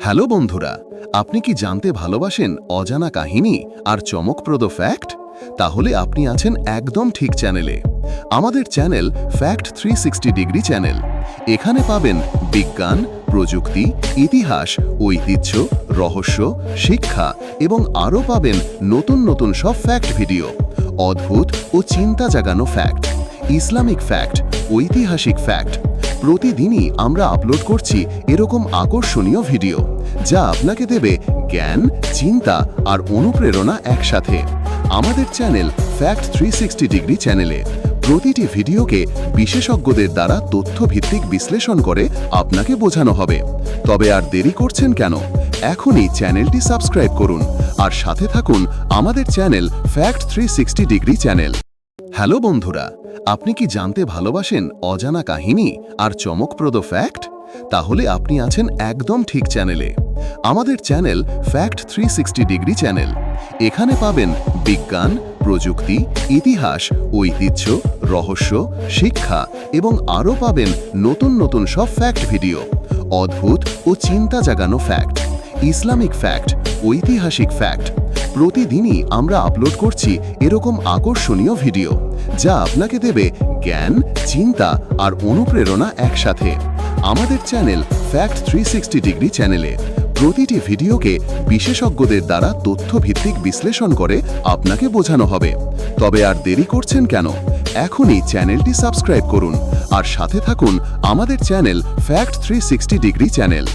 Hello বন্ধুরা, আপনি কি জানতে ভালোবাসেন অজানা কাহিনী আর চমকপ্রদ ফ্যাক্ট? তাহলে আপনি আছেন একদম ঠিক চ্যানেলে। আমাদের চ্যানেল ফ্যাক্ট 360 ডিগ্রি চ্যানেল। এখানে পাবেন বিজ্ঞান, প্রযুক্তি, ইতিহাস, ঐতিহ্য, রহস্য, শিক্ষা এবং আরও পাবেন নতুন নতুন সব ফ্যাক্ট ভিডিও, অদ্ভুত ও চিন্তা জাগানো ফ্যাক্ট, ইসলামিক ফ্যাক্ট, ঐতিহাসিক ফ্যাক্ট। প্রতিদিনই আমরা আপলোড করছি এরকম আকর্ষণীয় ভিডিও, যা আপনাকে দেবে জ্ঞান, চিন্তা আর অনুপ্রেরণা একসাথে। আমাদের চ্যানেল ফ্যাক্ট 360 ডিগ্রি চ্যানেলে প্রতিটি ভিডিওকে বিশেষজ্ঞদের দ্বারা তথ্যভিত্তিক বিশ্লেষণ করে আপনাকে বোঝানো হবে। তবে আর দেরি করছেন কেন? এখনই চ্যানেলটি সাবস্ক্রাইব করুন আর সাথে থাকুন আমাদের channel fact 360 degree channel. Hello বন্ধুরা, আপনি কি জানতে ভালোবাসেন অজানা কাহিনী আর চমকপ্রদ ফ্যাক্ট? তাহলে আপনি আছেন একদম ঠিক চ্যানেলে। আমাদের চ্যানেল ফ্যাক্ট 360 ডিগ্রি চ্যানেল। এখানে পাবেন বিজ্ঞান, প্রযুক্তি, ইতিহাস, ঐতিহ্য, রহস্য, শিক্ষা এবং আরও পাবেন নতুন নতুন সব ফ্যাক্ট ভিডিও, অদ্ভুত ও চিন্তা জাগানো ফ্যাক্ট, ইসলামিক ফ্যাক্ট, ঐতিহাসিক ফ্যাক্ট। প্রতিদিনই আমরা আপলোড করছি এরকম আকর্ষণীয় ভিডিও, যা আপনাকে দেবে জ্ঞান, চিন্তা আর অনুপ্রেরণা একসাথে। আমাদের চ্যানেল ফ্যাক্ট 360 ডিগ্রি চ্যানেলে প্রতিটি ভিডিওকে বিশেষজ্ঞদের দ্বারা তথ্যভিত্তিক বিশ্লেষণ করে আপনাকে বোঝানো হবে। তবে আর দেরি করছেন কেন? এখনই চ্যানেলটি সাবস্ক্রাইব করুন আর সাথে থাকুন আমাদের চ্যানেল ফ্যাক্ট 360 ডিগ্রি চ্যানেল।